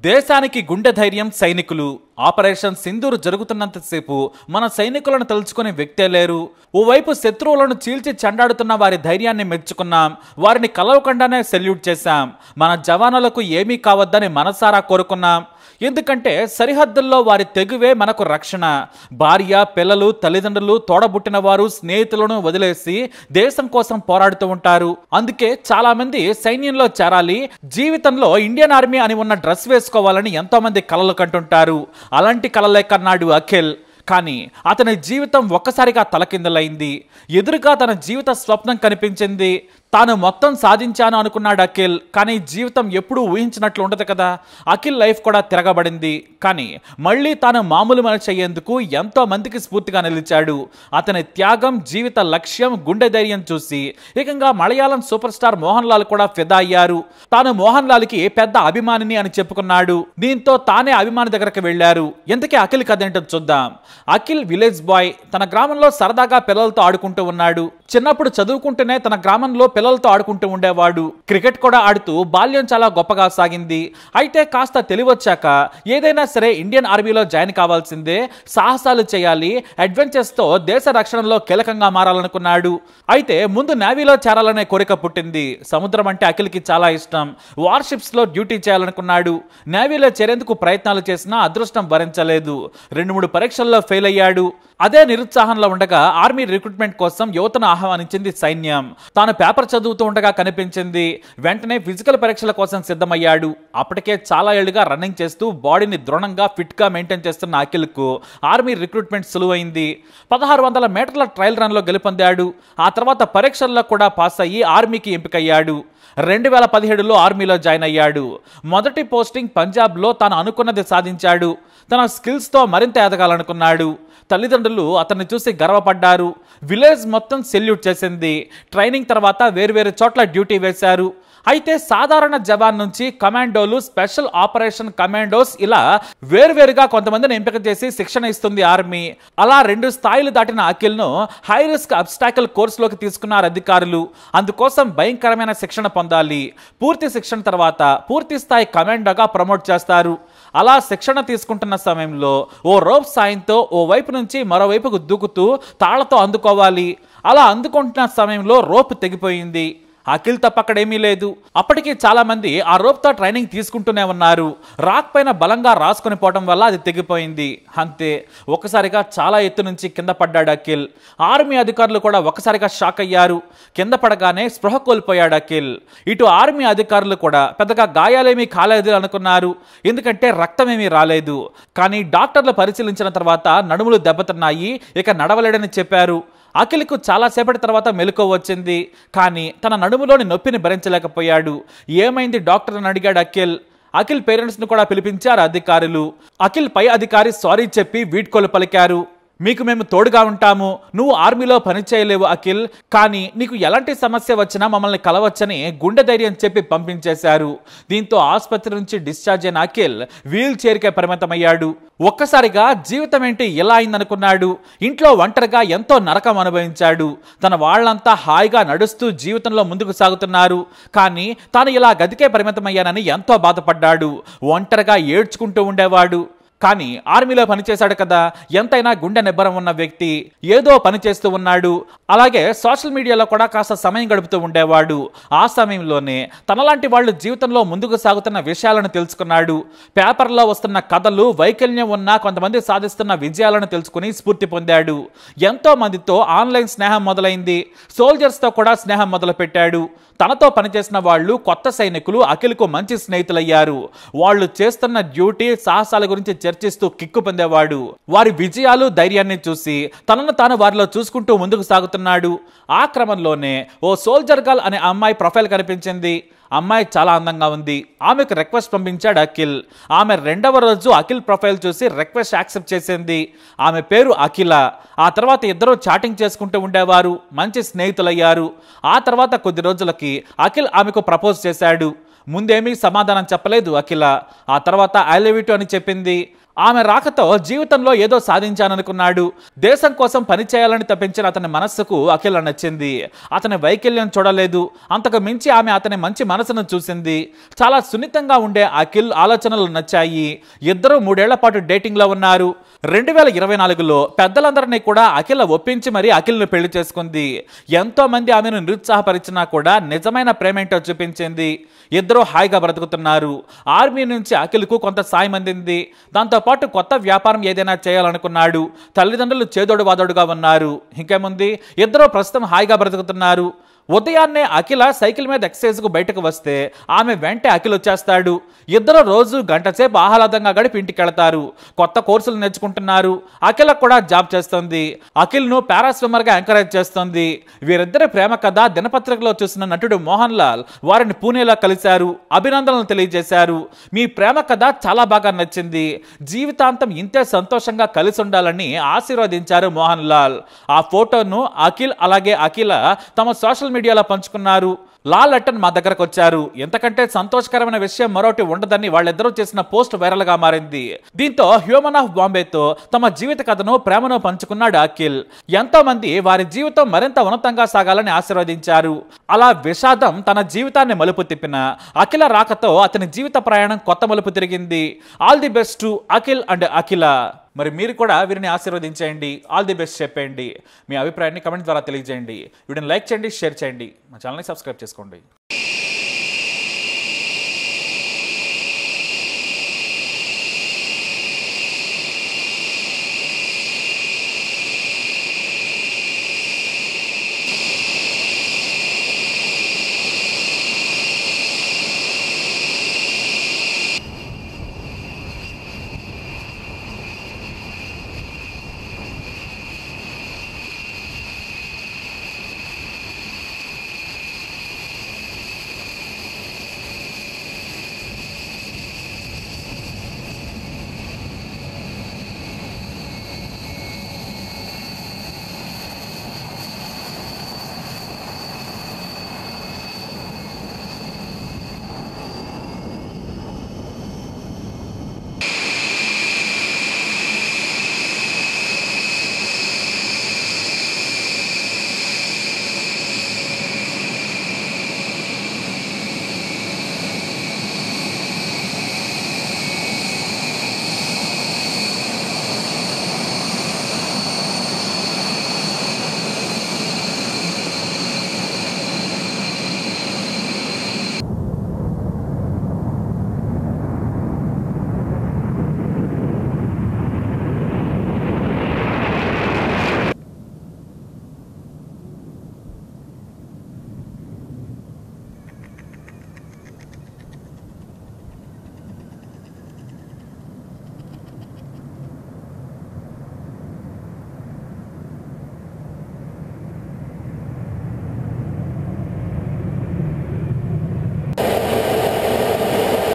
దేశానికి గుండె ధైర్యం సైనికులు. ఆపరేషన్ సింధూర్ జరుగుతున్నంతసేపు మన సైనికులను తలుచుకునే వ్యక్తే లేరు. ఓవైపు శత్రువులను చీల్చి చెండాడుతున్న వారి ధైర్యాన్ని మెచ్చుకున్నాం. వారిని కలవకుండానే సెల్యూట్ చేశాం. మన జవానులకు ఏమీ కావద్దని మనసారా కోరుకున్నాం. ఎందుకంటే సరిహద్దుల్లో వారి తెగువే మనకు రక్షణ. భార్య, పిల్లలు, తల్లిదండ్రులు, తోడబుట్టిన వారు, స్నేహితులను వదిలేసి దేశం కోసం పోరాడుతూ ఉంటారు. అందుకే చాలా మంది సైన్యంలో చేరాలి, జీవితంలో ఇండియన్ ఆర్మీ అని ఉన్న డ్రెస్ వేసుకోవాలని ఎంతో మంది కలలు కంటుంటారు. అలాంటి కలలే కన్నాడు అఖిల్. కానీ అతని జీవితం ఒక్కసారిగా తలకిందులైంది. ఎదురుగా తన జీవిత స్వప్నం కనిపించింది. తాను మొత్తం సాధించాను అనుకున్నాడు అఖిల్. కానీ జీవితం ఎప్పుడూ ఊహించినట్లు ఉండదు కదా. అఖిల్ లైఫ్ కూడా తిరగబడింది. కానీ మళ్ళీ తాను మామూలు మనిషి అయ్యేందుకు ఎంతో మందికి స్ఫూర్తిగా నిలిచాడు. అతని త్యాగం, జీవిత లక్ష్యం, గుండె ధైర్యం చూసి ఏకంగా మలయాళం సూపర్ స్టార్ మోహన్ లాల్ కూడా ఫిదా అయ్యారు. తాను మోహన్ లాల్కి పెద్ద అభిమానిని అని చెప్పుకున్నాడు. దీంతో తానే అభిమాని దగ్గరకు వెళ్లారు. ఎందుకే అఖిల్ కథ ఏంటో చూద్దాం. Akhil village boy. తన గ్రామంలో సరదాగా పిల్లలతో ఆడుకుంటూ ఉన్నాడు. చిన్నప్పుడు చదువుకుంటూనే తన గ్రామంలో పిల్లలతో ఆడుకుంటూ ఉండేవాడు. క్రికెట్ కూడా ఆడుతూ బాల్యం చాలా గొప్పగా సాగింది. అయితే కాస్త తెలివొచ్చాక ఏదైనా సరే ఇండియన్ ఆర్మీలో జాయిన్ కావాల్సిందే, సాహసాలు చేయాలి, అడ్వెంచర్స్ తో దేశ రక్షణలో కీలకంగా మారాలనుకున్నాడు. అయితే ముందు నేవీలో చేరాలనే కోరిక పుట్టింది. సముద్రం అంటే అఖిల్కి చాలా ఇష్టం. వార్షిప్స్ లో డ్యూటీ చేయాలనుకున్నాడు. నేవీలో చేరేందుకు ప్రయత్నాలు చేసినా అదృష్టం భరించలేదు. 2-3 పరీక్షల్లో ఫెయిల్ అయ్యాడు. అదే నిరుత్సాహంలో ఉండగా ఆర్మీ రిక్రూట్మెంట్ కోసం యువతను ఆహ్వానించింది సైన్యం. తాను పేపర్ చదువుతూ ఉండగా కనిపించింది. వెంటనే ఫిజికల్ పరీక్షల కోసం సిద్ధమయ్యాడు. అప్పటికే చాలా ఏళ్లుగా రన్నింగ్ చేస్తూ బాడీని దృఢంగా ఫిట్ గా మెయింటైన్ చేస్తున్న అఖిల్ కు ఆర్మీ రిక్రూట్మెంట్ సులువైంది. 1600 మీటర్ల ట్రయల్ రన్ లో గెలుపొందాడు. ఆ తర్వాత పరీక్షల్లో కూడా పాస్ అయ్యి ఆర్మీకి ఎంపికయ్యాడు. 2017లో ఆర్మీలో జాయిన్ అయ్యాడు. మొదటి పోస్టింగ్ పంజాబ్లో. తాను అనుకున్నది సాధించాడు. తన స్కిల్స్తో మరింత ఎదగాలనుకున్నాడు. తల్లిదండ్రులు అతన్ని చూసి గర్వపడ్డారు. విలేజ్ మొత్తం సెల్యూట్ చేసింది. ట్రైనింగ్ తర్వాత వేర్వేరు చోట్ల డ్యూటీ వేశారు. అయితే సాధారణ జవాన్ నుంచి కమాండోలు, స్పెషల్ ఆపరేషన్ కమాండోస్ ఇలా వేర్వేరుగా కొంతమందిని ఎంపిక చేసి శిక్షణ ఇస్తుంది ఆర్మీ. అలా 2 స్థాయిలు దాటిన అఖిల్ను హై రిస్క్ అబ్స్టాకిల్ కోర్సులోకి తీసుకున్నారు అధికారులు. అందుకోసం భయంకరమైన శిక్షణ పొందాలి. పూర్తి శిక్షణ తర్వాత పూర్తి స్థాయి కమాండోగా ప్రమోట్ చేస్తారు. అలా శిక్షణ తీసుకుంటున్న సమయంలో ఓ రోప్ సాయంతో ఓ వైపు నుంచి మరోవైపుకు దూకుతూ తాళ్లతో అందుకోవాలి. అలా అందుకుంటున్న సమయంలో రోప్ తెగిపోయింది. అఖిల్ తప్ప అక్కడేమీ లేదు. అప్పటికి చాలా మంది ఆ రోప్తో ట్రైనింగ్ తీసుకుంటూనే ఉన్నారు. రాక్ పైన బలంగా రాసుకుని పోవడం వల్ల అది తెగిపోయింది. అంతే, ఒక్కసారిగా చాలా ఎత్తు నుంచి కింద పడ్డాడు అఖిల్. ఆర్మీ అధికారులు కూడా ఒక్కసారిగా షాక్ అయ్యారు. కింద పడగానే స్పృహ కోల్పోయాడు అఖిల్. ఇటు ఆర్మీ అధికారులు కూడా పెద్దగా గాయాలేమీ కాలేదు అనుకున్నారు. ఎందుకంటే రక్తమేమీ రాలేదు. కానీ డాక్టర్లు పరిశీలించిన తర్వాత నడుములు దెబ్బతిన్నాయి, ఇక నడవలేడని చెప్పారు. అఖిల్కు చాలాసేపటి తర్వాత మెలకువ వచ్చింది. కానీ తన నడుములోని నొప్పిని భరించలేకపోయాడు. ఏమైంది డాక్టర్ అని అడిగాడు అఖిల్. అఖిల్ పేరెంట్స్ను కూడా పిలిపించారు అధికారులు. అఖిల్ పై అధికారి సారీ చెప్పి వీడ్కోలు పలికారు. మీకు మేము తోడుగా ఉంటాము. నువ్వు ఆర్మీలో పనిచేయలేవు అఖిల్, కానీ నీకు ఎలాంటి సమస్య వచ్చినా మమ్మల్ని కలవచ్చని గుండె ధైర్యం చెప్పి పంపించేశారు. దీంతో ఆసుపత్రి నుంచి డిశ్చార్జ్ అయిన అఖిల్ వీల్ చైర్కే పరిమితమయ్యాడు. ఒక్కసారిగా జీవితం ఏంటి ఇలా అయిందనుకున్నాడు. ఇంట్లో ఒంటరిగా ఎంతో నరకం అనుభవించాడు. తన వాళ్ళంతా హాయిగా నడుస్తూ జీవితంలో ముందుకు సాగుతున్నారు. కానీ తాను ఇలా గదికే పరిమితమయ్యానని ఎంతో బాధపడ్డాడు. ఒంటరిగా ఏడ్చుకుంటూ ఉండేవాడు. కానీ ఆర్మీలో పనిచేశాడు కదా, ఎంతైనా గుండె నిబ్బరం ఉన్న వ్యక్తి. ఏదో పని చేస్తూ ఉన్నాడు. అలాగే సోషల్ మీడియాలో కూడా కాస్త సమయం గడుపుతూ ఉండేవాడు. ఆ సమయంలోనే తనలాంటి వాళ్ళు జీవితంలో ముందుకు సాగుతున్న విషయాలను తెలుసుకున్నాడు. పేపర్లో వస్తున్న కథలు, వైకల్యం ఉన్న కొంతమంది సాధిస్తున్న విజయాలను తెలుసుకుని స్ఫూర్తి పొందాడు. ఎంతో మందితో ఆన్లైన్ స్నేహం మొదలైంది. సోల్జర్స్తో కూడా స్నేహం మొదలుపెట్టాడు. తనతో పనిచేసిన వాళ్ళు, కొత్త సైనికులు అఖిల్కు మంచి స్నేహితులయ్యారు. వాళ్ళు చేస్తున్న డ్యూటీ, సాహసాల గురించి చర్చిస్తూ కిక్కు పొందేవాడు. వారి విజయాలు, ధైర్యాన్ని చూసి తనను తాను వారిలో చూసుకుంటూ ముందుకు సాగుతున్నాడు. ఆ క్రమంలోనే ఓ సోల్జర్ గర్ల్ అనే అమ్మాయి ప్రొఫైల్ కనిపించింది. అమ్మాయి చాలా అందంగా ఉంది. ఆమెకు రిక్వెస్ట్ పంపించాడు అఖిల్. ఆమె 2వ రోజు అఖిల్ ప్రొఫైల్ చూసి రిక్వెస్ట్ యాక్సెప్ట్ చేసింది. ఆమె పేరు అఖిల. ఆ తర్వాత ఇద్దరు చాటింగ్ చేసుకుంటూ ఉండేవారు. మంచి స్నేహితులయ్యారు. ఆ తర్వాత కొద్ది రోజులకి అఖిల్ ఆమెకు ప్రపోజ్ చేశాడు. ముందేమీ సమాధానం చెప్పలేదు అఖిల. ఆ తర్వాత ఐ లవ్ యు అని చెప్పింది. ఆమె రాకతో జీవితంలో ఏదో సాధించాననుకున్నాడు. దేశం కోసం పనిచేయాలని తప్పించిన అతని మనస్సుకు అఖిల నచ్చింది. అతని వైకల్యం చూడలేదు. అంతకు మించి ఆమె అతని మంచి మనసును చూసింది. చాలా సున్నితంగా ఉండే అఖిల్ ఆలోచనలు నచ్చాయి. ఇద్దరు 3 ఏళ్ల పాటు డేటింగ్ లో ఉన్నారు. 2024లో పెద్దలందరినీ కూడా అఖిల ఒప్పించి మరీ అఖిల్ను పెళ్లి చేసుకుంది. ఎంతో మంది ఆమెను నిరుత్సాహపరిచినా కూడా నిజమైన ప్రేమేంటో చూపించింది. ఇద్దరు హాయిగా బ్రతుకుతున్నారు. ఆర్మీ నుంచి అఖిల్కు కొంత సాయం అందింది. దాంతోపాటు కొత్త వ్యాపారం ఏదైనా చేయాలనుకున్నాడు. తల్లిదండ్రులు చేదోడు వాదోడుగా ఉన్నారు. ఇంకేముంది, ఇద్దరు ప్రస్తుతం హాయిగా బ్రతుకుతున్నారు. ఉదయాన్నే అఖిల సైకిల్ మీద ఎక్సర్సైజ్కు బయటకు వస్తే ఆమె వెంటే అఖిల్ వచ్చేస్తాడు. ఇద్దరు రోజు గంట సేపు ఆహ్లాదంగా గడిపి ఇంటికి వెళతారు. కొత్త కోర్సులు నేర్చుకుంటున్నారు. అఖిల కూడా జాబ్ చేస్తుంది. అఖిల్ను పారాస్విమ్మర్గా ఎంకరేజ్ చేస్తుంది. వీరిద్దరి ప్రేమ కథ దినపత్రికలో చూసిన నటుడు మోహన్ లాల్ వారిని పూణేలో కలిశారు. అభినందనలు తెలియజేశారు. మీ ప్రేమ కథ చాలా బాగా నచ్చింది. జీవితాంతం ఇంతే సంతోషంగా కలిసి ఉండాలని ఆశీర్వదించారు మోహన్ లాల్. ఆ ఫోటోను అఖిల్ అలాగే అఖిల తమ సోషల్ మీడియాలో పంచుకున్నారు. లాల్ లెట్టన్ మా దగ్గరకు వచ్చారు. ఎంతకంటే సంతోషకరమైన విషయం మరొకటి ఉండదని వాళ్ళిద్దరూ చేసిన పోస్ట్ వైరల్ గా మారింది. దీంతో హ్యూమన్ ఆఫ్ బాంబేతో తమ జీవిత కథను ప్రేమను పంచుకున్నాడు అఖిల్. ఎంతో మంది వారి జీవితం మరింత ఉన్నతంగా సాగాలని ఆశీర్వదించారు. అలా విషాదం తన జీవితాన్ని మలుపు తిప్పిన అఖిల రాకతో అతని జీవిత ప్రయాణం కొత్త మలుపు తిరిగింది. All the best to Akhil and Akhila. మరి మీరు కూడా వీరిని ఆశీర్వదించేయండి. ఆల్ ది బెస్ట్ చెప్పేయండి. మీ అభిప్రాయాన్ని కమెంట్ ద్వారా తెలియజేయండి. వీడియోని లైక్ చేయండి, షేర్ చేయండి. మా ఛానల్ని సబ్స్క్రైబ్ చేసుకోండి.